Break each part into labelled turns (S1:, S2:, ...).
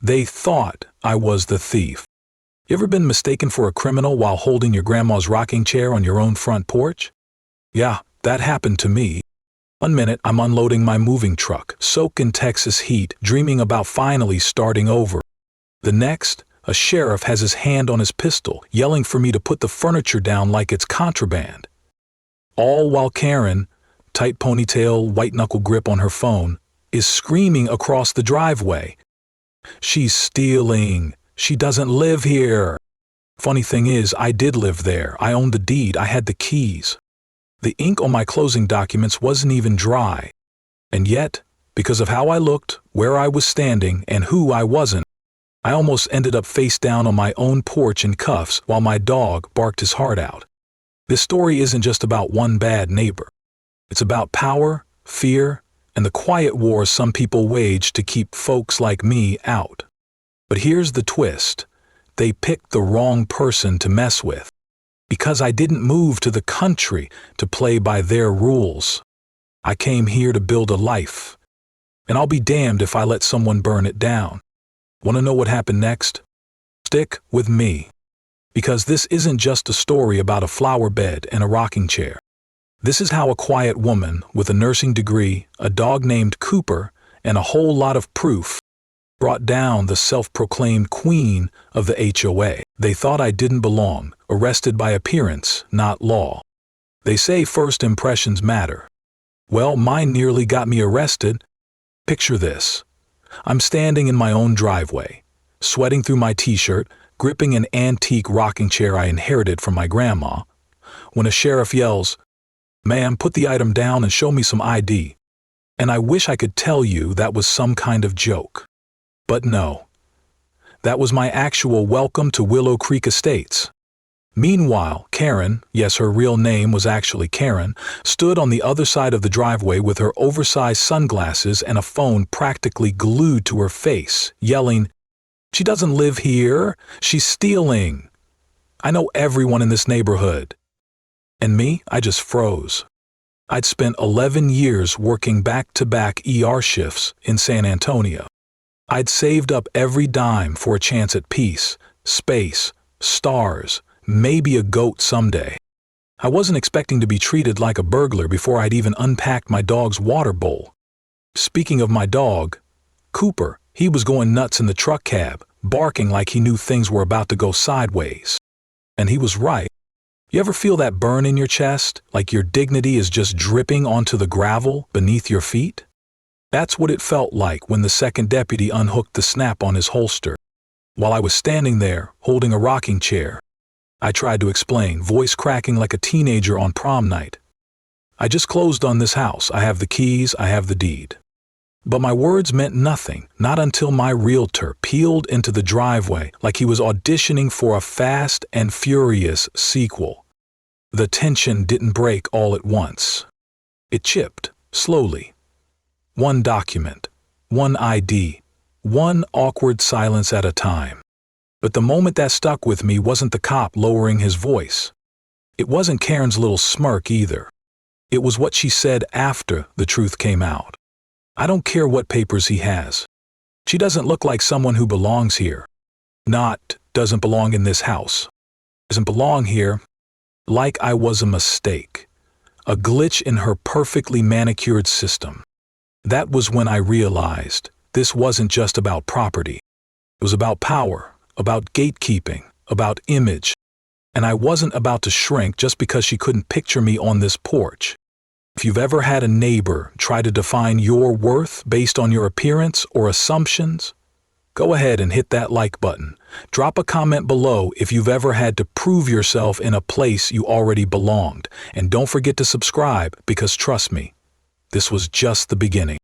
S1: They thought I was the thief. You ever been mistaken for a criminal while holding your grandma's rocking chair on your own front porch? Yeah, that happened to me. One minute I'm unloading my moving truck, soaked in Texas heat, dreaming about finally starting over. The next, a sheriff has his hand on his pistol, yelling for me to put the furniture down like it's contraband. All while Karen, tight ponytail, white-knuckle grip on her phone, is screaming across the driveway. She's stealing. She doesn't live here. Funny thing is, I did live there. I owned the deed. I had the keys. The ink on my closing documents wasn't even dry. And yet, because of how I looked, where I was standing, and who I wasn't, I almost ended up face down on my own porch in cuffs while my dog barked his heart out. This story isn't just about one bad neighbor. It's about power, fear, and the quiet wars some people wage to keep folks like me out. But here's the twist. They picked the wrong person to mess with. Because I didn't move to the country to play by their rules. I came here to build a life. And I'll be damned if I let someone burn it down. Want to know what happened next? Stick with me. Because this isn't just a story about a flower bed and a rocking chair. This is how a quiet woman with a nursing degree, a dog named Cooper, and a whole lot of proof brought down the self-proclaimed queen of the HOA. They thought I didn't belong, arrested by appearance, not law. They say first impressions matter. Well, mine nearly got me arrested. Picture this. I'm standing in my own driveway, sweating through my t-shirt, gripping an antique rocking chair I inherited from my grandma, when a sheriff yells, "Ma'am, put the item down and show me some ID." And I wish I could tell you that was some kind of joke. But no. That was my actual welcome to Willow Creek Estates. Meanwhile, Karen, yes, her real name was actually Karen, stood on the other side of the driveway with her oversized sunglasses and a phone practically glued to her face, yelling, "She doesn't live here. She's stealing. I know everyone in this neighborhood." And me, I just froze. I'd spent 11 years working back-to-back ER shifts in San Antonio. I'd saved up every dime for a chance at peace, space, stars, maybe a goat someday. I wasn't expecting to be treated like a burglar before I'd even unpacked my dog's water bowl. Speaking of my dog, Cooper, he was going nuts in the truck cab, barking like he knew things were about to go sideways. And he was right. You ever feel that burn in your chest, like your dignity is just dripping onto the gravel beneath your feet? That's what it felt like when the second deputy unhooked the snap on his holster. While I was standing there, holding a rocking chair, I tried to explain, voice cracking like a teenager on prom night. "I just closed on this house. I have the keys, I have the deed." But my words meant nothing, not until my realtor peeled into the driveway like he was auditioning for a Fast and Furious sequel. The tension didn't break all at once. It chipped, slowly. One document, one ID, one awkward silence at a time. But the moment that stuck with me wasn't the cop lowering his voice. It wasn't Karen's little smirk either. It was what she said after the truth came out. "I don't care what papers he has. She doesn't look like someone who belongs here. Not, doesn't belong in this house. Doesn't belong here." Like I was a mistake. A glitch in her perfectly manicured system. That was when I realized this wasn't just about property. It was about power, about gatekeeping, about image. And I wasn't about to shrink just because she couldn't picture me on this porch. If you've ever had a neighbor try to define your worth based on your appearance or assumptions, go ahead and hit that like button. Drop a comment below if you've ever had to prove yourself in a place you already belonged. And don't forget to subscribe, because trust me, this was just the beginning.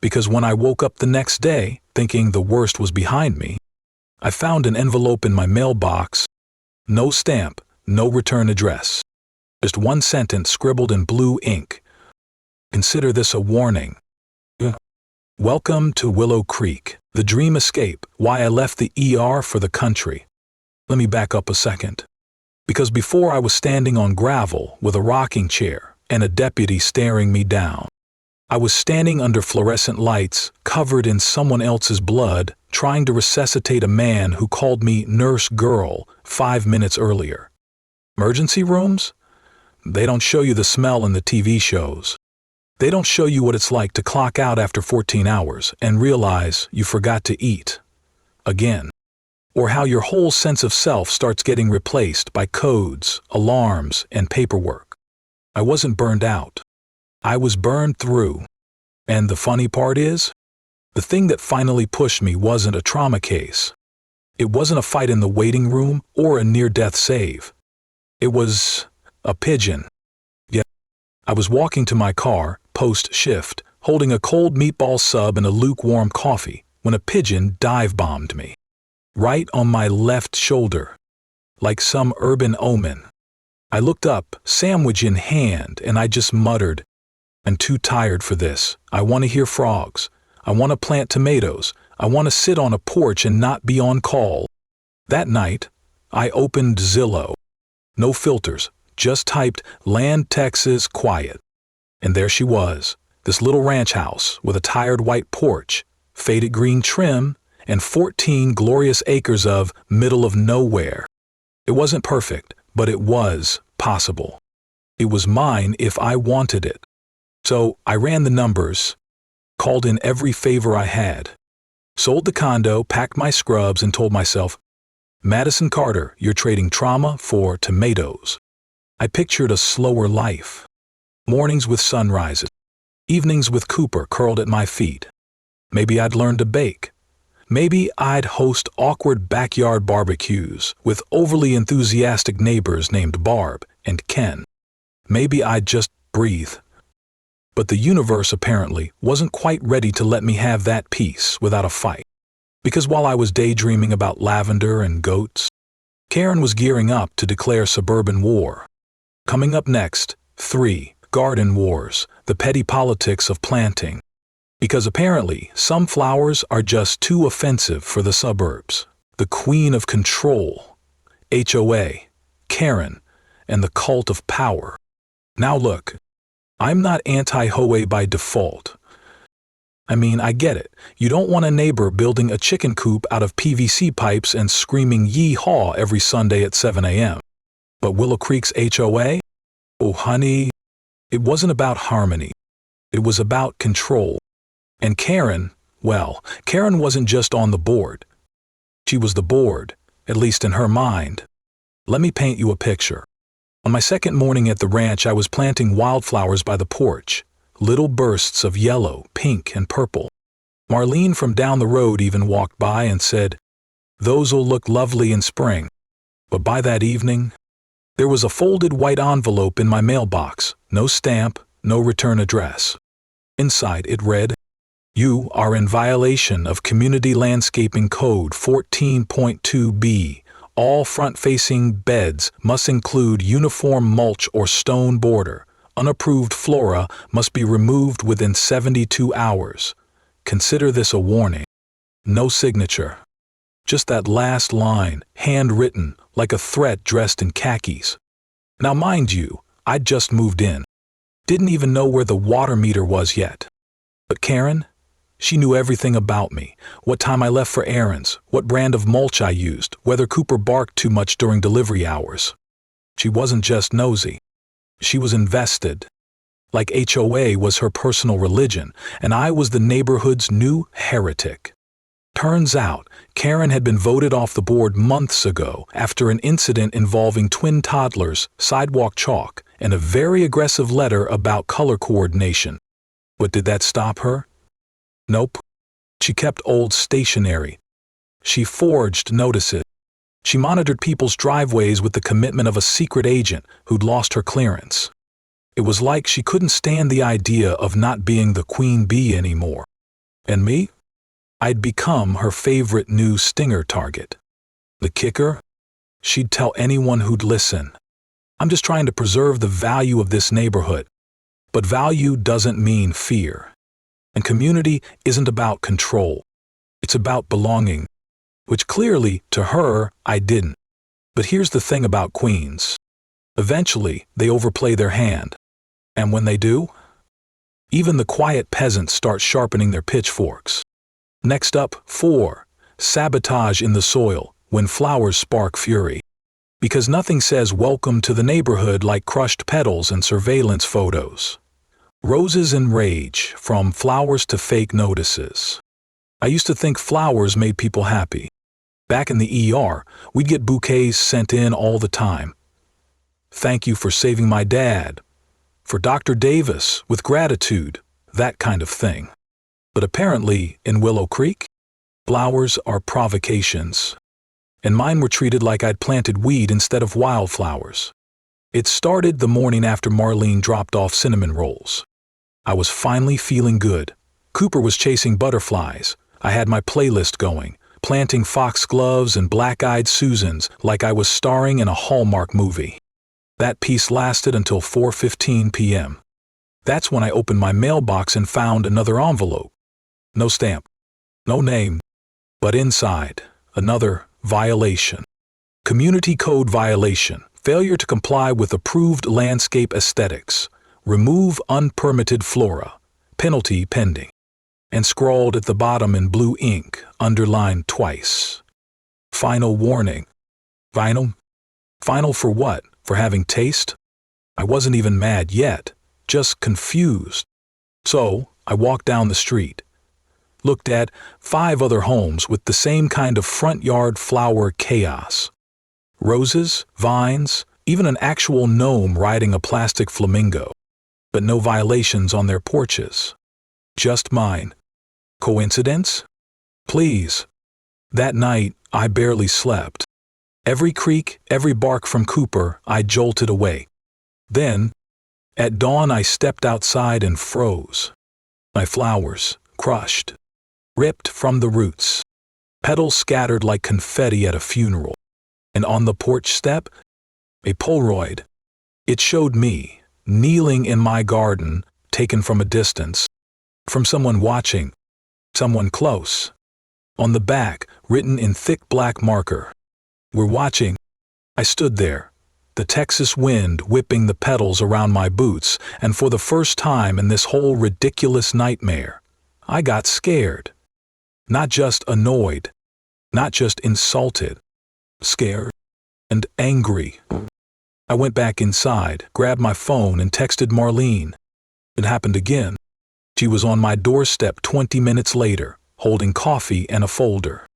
S1: Because when I woke up the next day, thinking the worst was behind me, I found an envelope in my mailbox. No stamp, no return address. Just one sentence scribbled in blue ink. Consider this a warning. Welcome to Willow Creek, the dream escape, why I left the ER for the country. Let me back up a second. Because before I was standing on gravel with a rocking chair and a deputy staring me down. I was standing under fluorescent lights, covered in someone else's blood, trying to resuscitate a man who called me nurse girl 5 minutes earlier. Emergency rooms? They don't show you the smell in the TV shows. They don't show you what it's like to clock out after 14 hours and realize you forgot to eat. Again. Or how your whole sense of self starts getting replaced by codes, alarms, and paperwork. I wasn't burned out. I was burned through. And the funny part is, the thing that finally pushed me wasn't a trauma case. It wasn't a fight in the waiting room or a near-death save. It was a pigeon. Yeah, I was walking to my car, post-shift, holding a cold meatball sub and a lukewarm coffee, when a pigeon dive-bombed me. Right on my left shoulder, like some urban omen. I looked up, sandwich in hand, and I just muttered, "I'm too tired for this. I want to hear frogs. I want to plant tomatoes. I want to sit on a porch and not be on call." That night, I opened Zillow. No filters, just typed "Land, Texas, quiet." And there she was, this little ranch house with a tired white porch, faded green trim, and 14 glorious acres of middle of nowhere. It wasn't perfect, but it was possible. It was mine if I wanted it. So I ran the numbers, called in every favor I had, sold the condo, packed my scrubs, and told myself, "Madison Carter, you're trading trauma for tomatoes." I pictured a slower life. Mornings with sunrises, evenings with Cooper curled at my feet. Maybe I'd learn to bake. Maybe I'd host awkward backyard barbecues with overly enthusiastic neighbors named Barb and Ken. Maybe I'd just breathe. But the universe apparently wasn't quite ready to let me have that peace without a fight. Because while I was daydreaming about lavender and goats, Karen was gearing up to declare suburban war. Coming up next, 3 garden wars, the petty politics of planting. Because apparently some flowers are just too offensive for the suburbs. The queen of control, HOA, Karen, and the cult of power. Now look, I'm not anti-HOA by default. I mean, I get it. You don't want a neighbor building a chicken coop out of PVC pipes and screaming yee-haw every Sunday at 7 a.m. But Willow Creek's HOA? Oh honey, it wasn't about harmony. It was about control. And Karen, well, Karen wasn't just on the board. She was the board, at least in her mind. Let me paint you a picture. On my second morning at the ranch, I was planting wildflowers by the porch, little bursts of yellow, pink, and purple. Marlene from down the road even walked by and said, "Those'll look lovely in spring." But by that evening, there was a folded white envelope in my mailbox, no stamp, no return address. Inside it read, "You are in violation of Community Landscaping Code 14.2b. All front-facing beds must include uniform mulch or stone border. Unapproved flora must be removed within 72 hours. Consider this a warning." No signature. Just that last line, handwritten, like a threat dressed in khakis. Now mind you, I'd just moved in. Didn't even know where the water meter was yet. But Karen? She knew everything about me, what time I left for errands, what brand of mulch I used, whether Cooper barked too much during delivery hours. She wasn't just nosy. She was invested. Like HOA was her personal religion, and I was the neighborhood's new heretic. Turns out, Karen had been voted off the board months ago after an incident involving twin toddlers, sidewalk chalk, and a very aggressive letter about color coordination. But did that stop her? Nope. She kept old stationery. She forged notices. She monitored people's driveways with the commitment of a secret agent who'd lost her clearance. It was like she couldn't stand the idea of not being the queen bee anymore. And me? I'd become her favorite new stinger target. The kicker? She'd tell anyone who'd listen. "I'm just trying to preserve the value of this neighborhood." But value doesn't mean fear. And community isn't about control. It's about belonging, which clearly, to her, I didn't. But here's the thing about queens. Eventually, they overplay their hand. And when they do, Even the quiet peasants start sharpening their pitchforks. Next up, 4. Sabotage in the soil, when flowers spark fury. Because nothing says welcome to the neighborhood like crushed petals and surveillance photos. Roses in rage, from flowers to fake notices. I used to think flowers made people happy. Back in the ER, we'd get bouquets sent in all the time. Thank you for saving my dad. For Dr. Davis, with gratitude, that kind of thing. But apparently, in Willow Creek, flowers are provocations. And mine were treated like I'd planted weed instead of wildflowers. It started the morning after Marlene dropped off cinnamon rolls. I was finally feeling good. Cooper was chasing butterflies. I had my playlist going, planting foxgloves and black-eyed Susans like I was starring in a Hallmark movie. That piece lasted until 4:15 p.m. That's when I opened my mailbox and found another envelope. No stamp, no name, but inside, another violation. Community code violation. Failure to comply with approved landscape aesthetics. Remove unpermitted flora. Penalty pending. And scrawled at the bottom in blue ink, underlined twice. Final warning. Final? Final for what? For having taste? I wasn't even mad yet, just confused. So, I walked down the street. Looked at 5 other homes with the same kind of front yard flower chaos. Roses, vines, even an actual gnome riding a plastic flamingo. But no violations on their porches. Just mine. Coincidence? Please. That night, I barely slept. Every creak, every bark from Cooper, I jolted away. Then, at dawn, I stepped outside and froze. My flowers, crushed. Ripped from the roots. Petals scattered like confetti at a funeral. And on the porch step, a Polaroid. It showed me, kneeling in my garden, taken from a distance. From someone watching. Someone close. On the back, written in thick black marker. We're watching. I stood there, the Texas wind whipping the petals around my boots, and for the first time in this whole ridiculous nightmare, I got scared. Not just annoyed, not just insulted, scared and angry. I went back inside, grabbed my phone and texted Marlene. It happened again. She was on my doorstep 20 minutes later, holding coffee and a folder.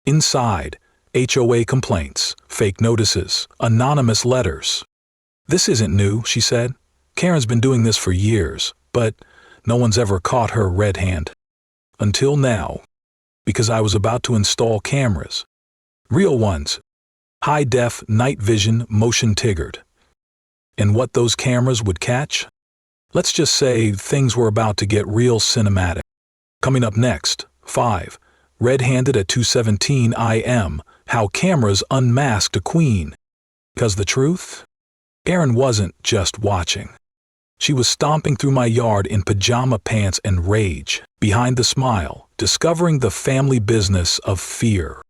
S1: Inside, HOA complaints, fake notices, anonymous letters. This isn't new, she said. Karen's been doing this for years, but no one's ever caught her red hand. Until now. Because I was about to install cameras. Real ones. High-def, night vision, motion triggered. And what those cameras would catch? Let's just say things were about to get real cinematic. Coming up next, 5. Red-handed at 2:17 a.m. How cameras unmasked a queen. Because the truth? Karen wasn't just watching. She was stomping through my yard in pajama pants and rage, behind the smile, discovering the family business of fear.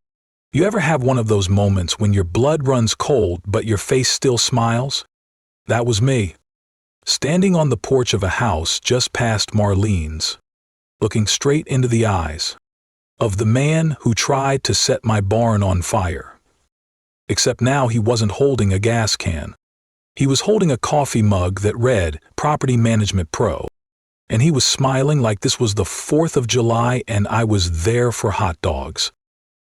S1: You ever have one of those moments when your blood runs cold but your face still smiles? That was me. Standing on the porch of a house just past Marlene's, looking straight into the eyes of the man who tried to set my barn on fire. Except now he wasn't holding a gas can. He was holding a coffee mug that read Property Management Pro. And he was smiling like this was the 4th of July and I was there for hot dogs.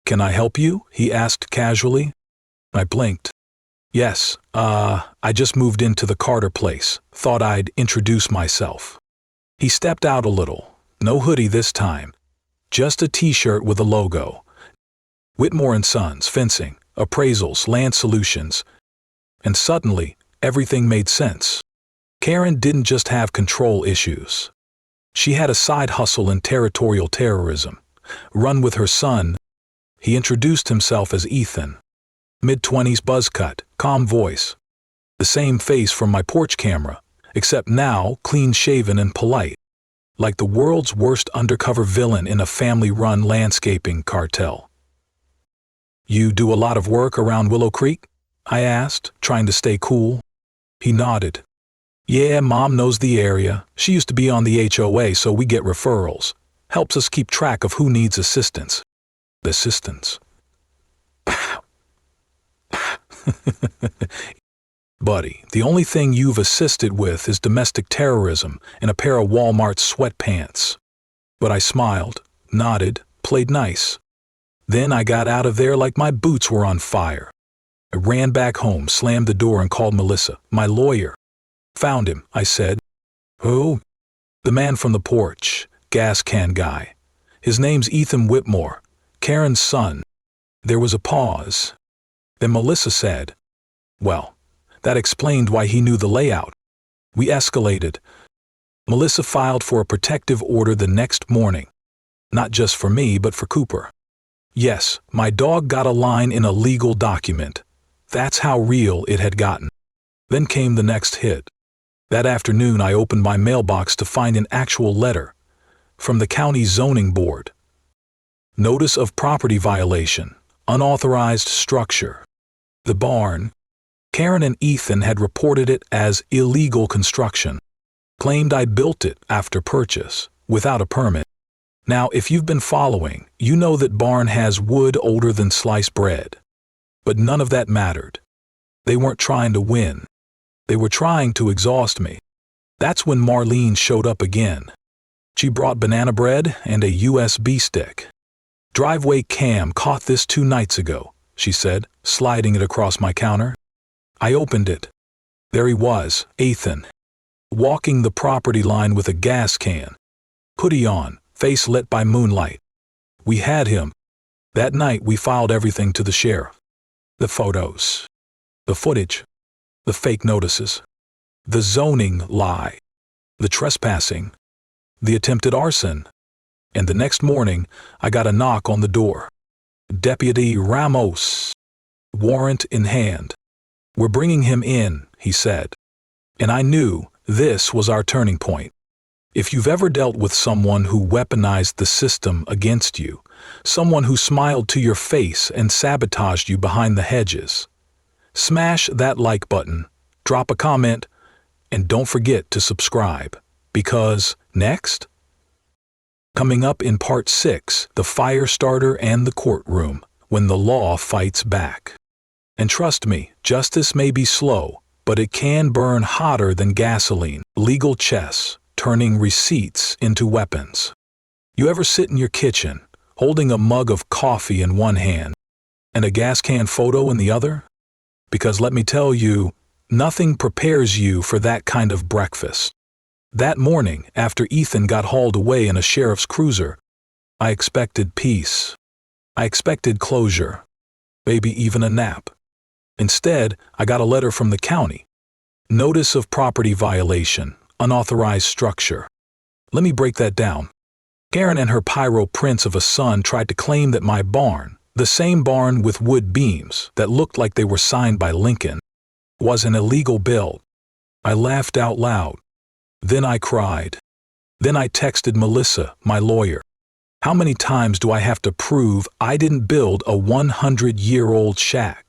S1: Can I help you? He asked casually. I blinked. Yes, I just moved into the Carter place. Thought I'd introduce myself. He stepped out a little. No hoodie this time. Just a t-shirt with a logo. Whitmore & Sons, fencing, appraisals, land solutions. And suddenly, everything made sense. Karen didn't just have control issues. She had a side hustle in territorial terrorism. Run with her son. He introduced himself as Ethan. Mid-20s buzz cut, calm voice. The same face from my porch camera, except now clean-shaven and polite. Like the world's worst undercover villain in a family-run landscaping cartel. You do a lot of work around Willow Creek? I asked, trying to stay cool. He nodded. Yeah, Mom knows the area. She used to be on the HOA, so we get referrals. Helps us keep track of who needs assistance. Assistance. Buddy, the only thing you've assisted with is domestic terrorism and a pair of Walmart sweatpants. But I smiled, nodded, played nice. Then I got out of there like my boots were on fire. I ran back home, slammed the door, and called Melissa, my lawyer. Found him, I said. Who? The man from the porch, gas can guy. His name's Ethan Whitmore, Karen's son. There was a pause. Then Melissa said, well, that explained why he knew the layout. We escalated. Melissa filed for a protective order the next morning. Not just for me, but for Cooper. Yes, my dog got a line in a legal document. That's how real it had gotten. Then came the next hit. That afternoon I opened my mailbox to find an actual letter from the county zoning board. Notice of property violation, unauthorized structure. The barn. Karen and Ethan had reported it as illegal construction. Claimed I built it after purchase, without a permit. Now, if you've been following, you know that barn has wood older than sliced bread. But none of that mattered. They weren't trying to win. They were trying to exhaust me. That's when Marlene showed up again. She brought banana bread and a USB stick. Driveway cam caught this 2 nights ago, she said, sliding it across my counter. I opened it. There he was, Ethan, walking the property line with a gas can. Hoodie on, face lit by moonlight. We had him. That night we filed everything to the sheriff. The photos. The footage. The fake notices. The zoning lie. The trespassing. The attempted arson. And the next morning, I got a knock on the door. Deputy Ramos. Warrant in hand. We're bringing him in, he said. And I knew this was our turning point. If you've ever dealt with someone who weaponized the system against you, someone who smiled to your face and sabotaged you behind the hedges, smash that like button, drop a comment, and don't forget to subscribe. Because next, coming up in part 6, the fire starter and the courtroom, when the law fights back. And trust me, justice may be slow, but it can burn hotter than gasoline. Legal chess, turning receipts into weapons. You ever sit in your kitchen, holding a mug of coffee in one hand and a gas can photo in the other? Because let me tell you, nothing prepares you for that kind of breakfast. That morning, after Ethan got hauled away in a sheriff's cruiser, I expected peace. I expected closure. Maybe even a nap. Instead, I got a letter from the county. Notice of property violation, unauthorized structure. Let me break that down. Karen and her pyro prince of a son tried to claim that my barn, the same barn with wood beams that looked like they were signed by Lincoln, was an illegal build. I laughed out loud. Then I cried. Then I texted Melissa, my lawyer. How many times do I have to prove I didn't build a 100-year-old shack?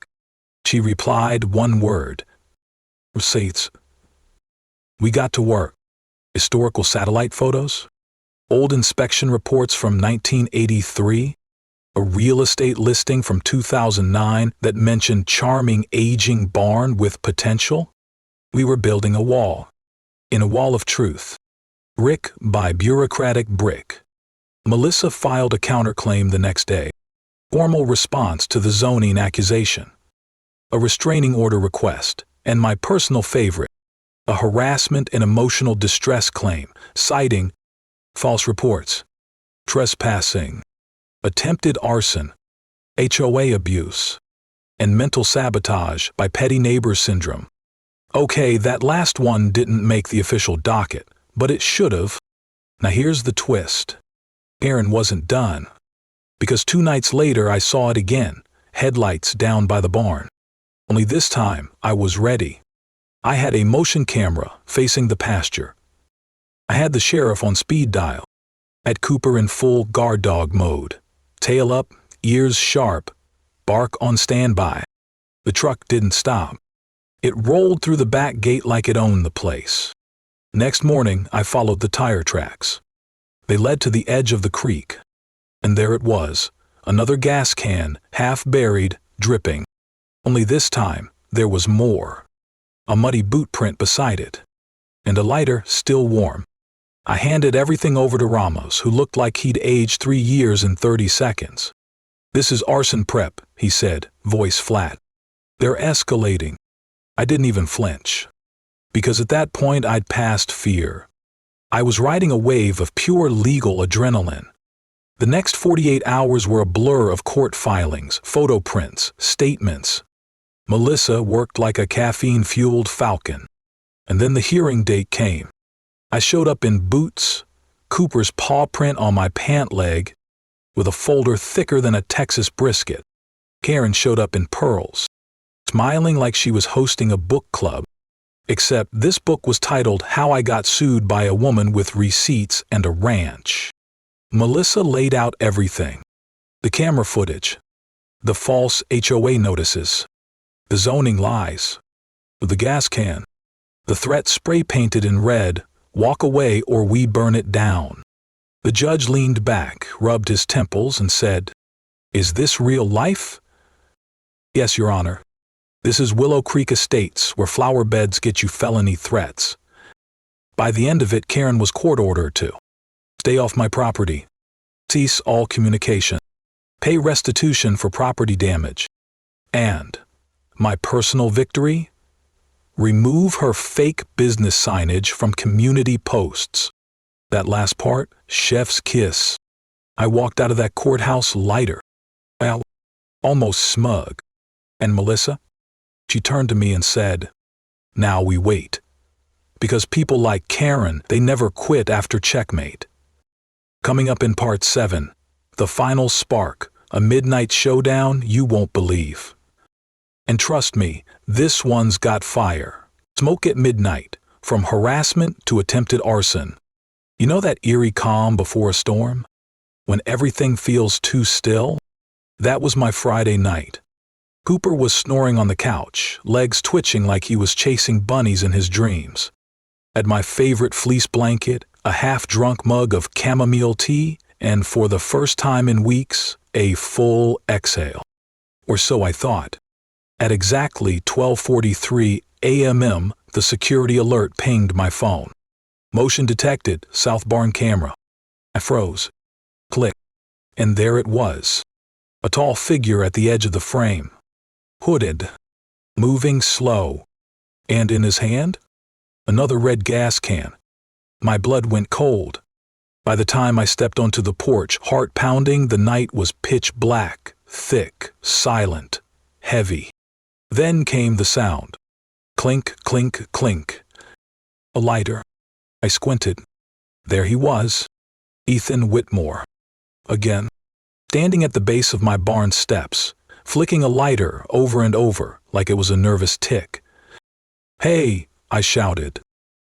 S1: She replied one word. Receipts. We got to work. Historical satellite photos? Old inspection reports from 1983? A real estate listing from 2009 that mentioned charming aging barn with potential? We were building a wall. In a wall of truth. Brick by bureaucratic brick. Melissa filed a counterclaim the next day. Formal response to the zoning accusation. A restraining order request, and my personal favorite, a harassment and emotional distress claim, citing false reports, trespassing, attempted arson, HOA abuse, and mental sabotage by petty neighbor syndrome. Okay, that last one didn't make the official docket, but it should have. Now here's the twist. Karen wasn't done. Because 2 nights later I saw it again, headlights down by the barn. Only this time I was ready. I had a motion camera facing the pasture. I had the sheriff on speed dial. At Cooper in full guard dog mode. Tail up, ears sharp, bark on standby. The truck didn't stop. It rolled through the back gate like it owned the place. Next morning, I followed the tire tracks. They led to the edge of the creek. And there it was, another gas can, half buried, dripping. Only this time, there was more. A muddy boot print beside it. And a lighter still warm. I handed everything over to Ramos, who looked like he'd aged 3 years in 30 seconds. "This is arson prep," he said, voice flat. "They're escalating." I didn't even flinch. Because at that point I'd passed fear. I was riding a wave of pure legal adrenaline. The next 48 hours were a blur of court filings, photo prints, statements. Melissa worked like a caffeine-fueled falcon. And then the hearing date came. I showed up in boots, Cooper's paw print on my pant leg, with a folder thicker than a Texas brisket. Karen showed up in pearls, smiling like she was hosting a book club. Except this book was titled How I Got Sued by a Woman with Receipts and a Ranch. Melissa laid out everything. The camera footage, the false HOA notices, the zoning lies, the gas can, the threat spray painted in red, "Walk away or we burn it down." The judge leaned back, rubbed his temples, and said, "Is this real life?" "Yes, Your Honor. This is Willow Creek Estates, where flower beds get you felony threats." By the end of it, Karen was court-ordered to stay off my property, cease all communication, pay restitution for property damage, and, my personal victory, remove her fake business signage from community posts. That last part, chef's kiss. I walked out of that courthouse lighter, well, almost smug. And Melissa? She turned to me and said, "Now we wait. Because people like Karen, they never quit after checkmate." Coming up in part 7, the final spark, a midnight showdown you won't believe. And trust me, this one's got fire. Smoke at midnight, from harassment to attempted arson. You know that eerie calm before a storm? When everything feels too still? That was my Friday night. Cooper was snoring on the couch, legs twitching like he was chasing bunnies in his dreams. Had my favorite fleece blanket, a half-drunk mug of chamomile tea, and for the first time in weeks, a full exhale. Or so I thought. At exactly 12:43 a.m., the security alert pinged my phone. "Motion detected, South Barn camera." I froze. Click. And there it was. A tall figure at the edge of the frame. Hooded. Moving slow. And in his hand? Another red gas can. My blood went cold. By the time I stepped onto the porch, heart pounding, the night was pitch black, thick, silent, heavy. Then came the sound. Clink, clink, clink. A lighter. I squinted. There he was. Ethan Whitmore. Again. Standing at the base of my barn steps, flicking a lighter over and over like it was a nervous tick. "Hey!" I shouted.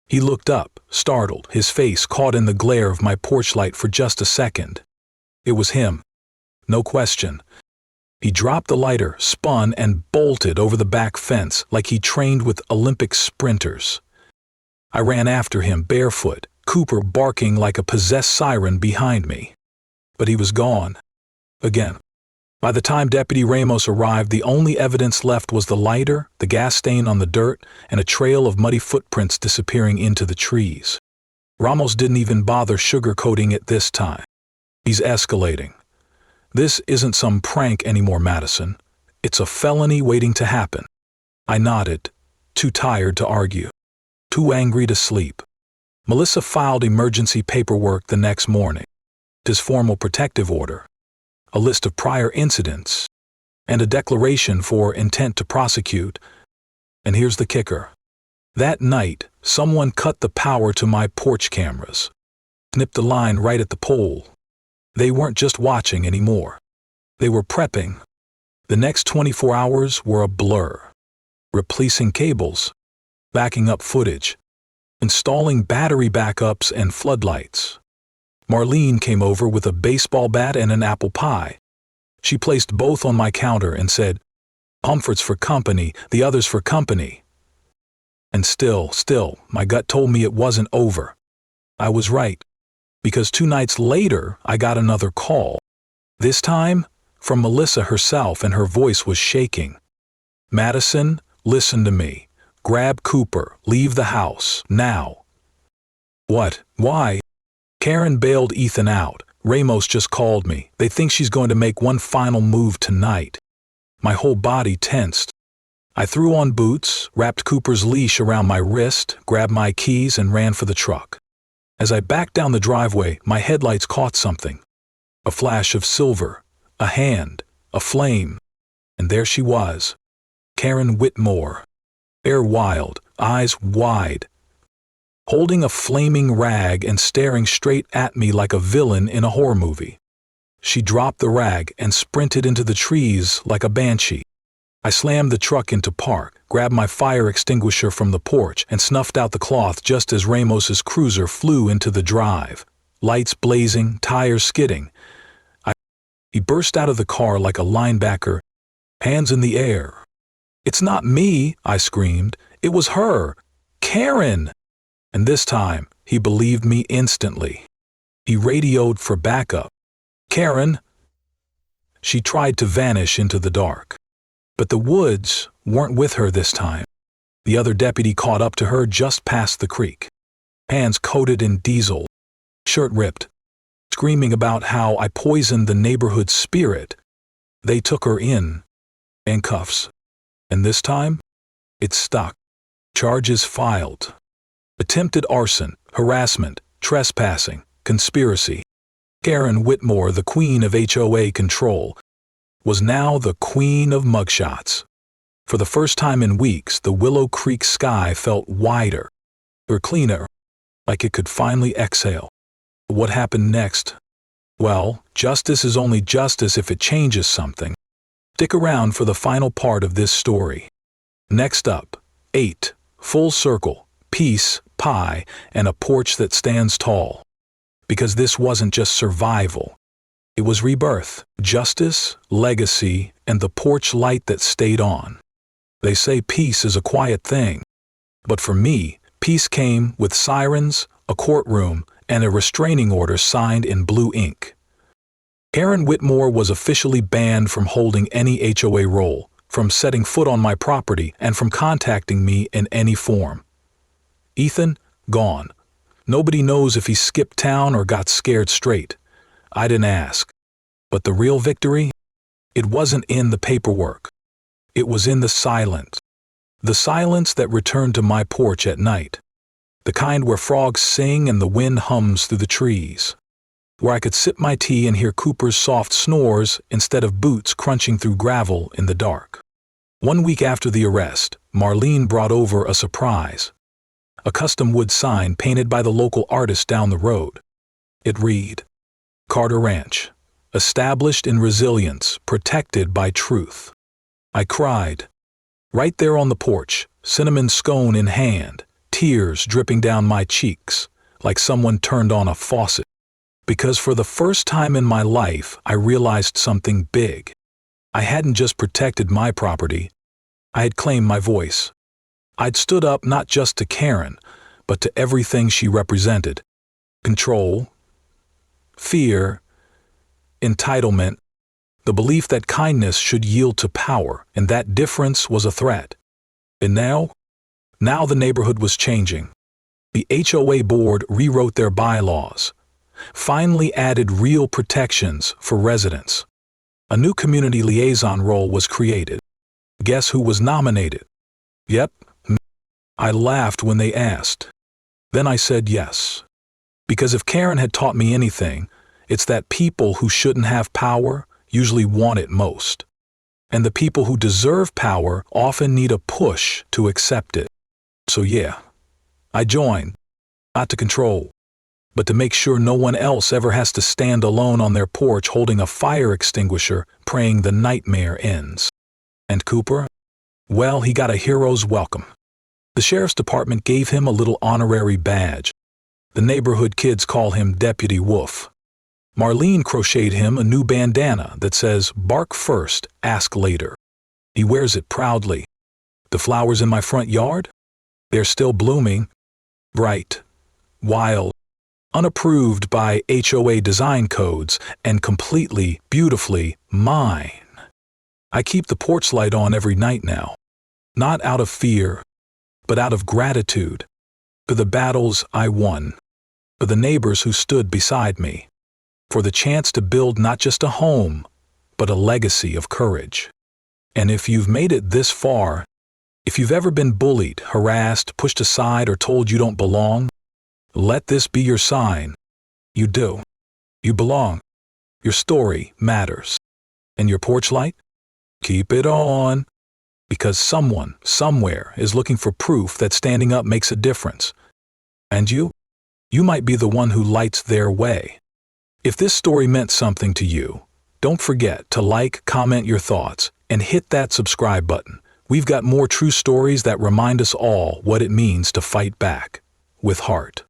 S1: He looked up, startled, his face caught in the glare of my porch light for just a second. It was him. No question. He dropped the lighter, spun, and bolted over the back fence like he trained with Olympic sprinters. I ran after him barefoot, Cooper barking like a possessed siren behind me. But he was gone. Again. By the time Deputy Ramos arrived, the only evidence left was the lighter, the gas stain on the dirt, and a trail of muddy footprints disappearing into the trees. Ramos didn't even bother sugarcoating it this time. "He's escalating. This isn't some prank anymore, Madison. It's a felony waiting to happen." I nodded, too tired to argue, too angry to sleep. Melissa filed emergency paperwork the next morning. His formal protective order, a list of prior incidents, and a declaration for intent to prosecute. And here's the kicker. That night, someone cut the power to my porch cameras, snipped the line right at the pole. They weren't just watching anymore. They were prepping. The next 24 hours were a blur. Replacing cables, backing up footage, installing battery backups and floodlights. Marlene came over with a baseball bat and an apple pie. She placed both on my counter and said, "Comforts for company, the others for company." And still, my gut told me it wasn't over. I was right, because 2 nights later, I got another call. This time, from Melissa herself, and her voice was shaking. "Madison, listen to me. Grab Cooper, leave the house, now." "What? Why?" "Karen bailed Ethan out. Ramos just called me. They think she's going to make one final move tonight." My whole body tensed. I threw on boots, wrapped Cooper's leash around my wrist, grabbed my keys, and ran for the truck. As I backed down the driveway, my headlights caught something. A flash of silver, a hand, a flame. And there she was, Karen Whitmore, hair wild, eyes wide, holding a flaming rag and staring straight at me like a villain in a horror movie. She dropped the rag and sprinted into the trees like a banshee. I slammed the truck into park, grabbed my fire extinguisher from the porch, and snuffed out the cloth just as Ramos's cruiser flew into the drive. Lights blazing, tires skidding. He burst out of the car like a linebacker, hands in the air. "It's not me," I screamed. "It was her, Karen!" And this time, he believed me instantly. He radioed for backup. "Karen!" She tried to vanish into the dark. But the woods weren't with her this time. The other deputy caught up to her just past the creek. Hands coated in diesel, shirt ripped, screaming about how I poisoned the neighborhood spirit. They took her in cuffs. And this time, it stuck. Charges filed. Attempted arson, harassment, trespassing, conspiracy. Karen Whitmore, the queen of HOA control, was now the queen of mugshots. For the first time in weeks, the Willow Creek sky felt wider, or cleaner, like it could finally exhale. What happened next? Well, justice is only justice if it changes something. Stick around for the final part of this story. Next up, 8, full circle, peace, pie, and a porch that stands tall. Because this wasn't just survival. It was rebirth, justice, legacy, and the porch light that stayed on. They say peace is a quiet thing. But for me, peace came with sirens, a courtroom, and a restraining order signed in blue ink. Karen Whitmore was officially banned from holding any HOA role, from setting foot on my property, and from contacting me in any form. Ethan, gone. Nobody knows if he skipped town or got scared straight. I didn't ask. But the real victory? It wasn't in the paperwork. It was in the silence. The silence that returned to my porch at night. The kind where frogs sing and the wind hums through the trees. Where I could sip my tea and hear Cooper's soft snores instead of boots crunching through gravel in the dark. 1 week after the arrest, Marlene brought over a surprise. A custom wood sign painted by the local artist down the road. It read, "Carter Ranch, established in resilience, protected by truth." I cried. Right there on the porch, cinnamon scone in hand, tears dripping down my cheeks, like someone turned on a faucet. Because for the first time in my life, I realized something big. I hadn't just protected my property, I had claimed my voice. I'd stood up not just to Karen, but to everything she represented. Control, fear, entitlement, the belief that kindness should yield to power, and that difference was a threat. And now the neighborhood was changing. The HOA board rewrote their bylaws, finally added real protections for residents. A new community liaison role was created. Guess who was nominated? Yep, me. I laughed when they asked. Then I said yes. Because if Karen had taught me anything, it's that people who shouldn't have power usually want it most. And the people who deserve power often need a push to accept it. So yeah, I joined, not to control, but to make sure no one else ever has to stand alone on their porch holding a fire extinguisher, praying the nightmare ends. And Cooper? Well, he got a hero's welcome. The sheriff's department gave him a little honorary badge. The neighborhood kids call him Deputy Wolf. Marlene crocheted him a new bandana that says, "Bark first, ask later." He wears it proudly. The flowers in my front yard? They're still blooming, bright, wild, unapproved by HOA design codes, and completely, beautifully mine. I keep the porch light on every night now, not out of fear, but out of gratitude for the battles I won, for the neighbors who stood beside me, for the chance to build not just a home, but a legacy of courage. And if you've made it this far, if you've ever been bullied, harassed, pushed aside, or told you don't belong, let this be your sign. You do. You belong. Your story matters. And your porch light? Keep it on. Because someone, somewhere, is looking for proof that standing up makes a difference. And you? You might be the one who lights their way. If this story meant something to you, don't forget to like, comment your thoughts, and hit that subscribe button. We've got more true stories that remind us all what it means to fight back with heart.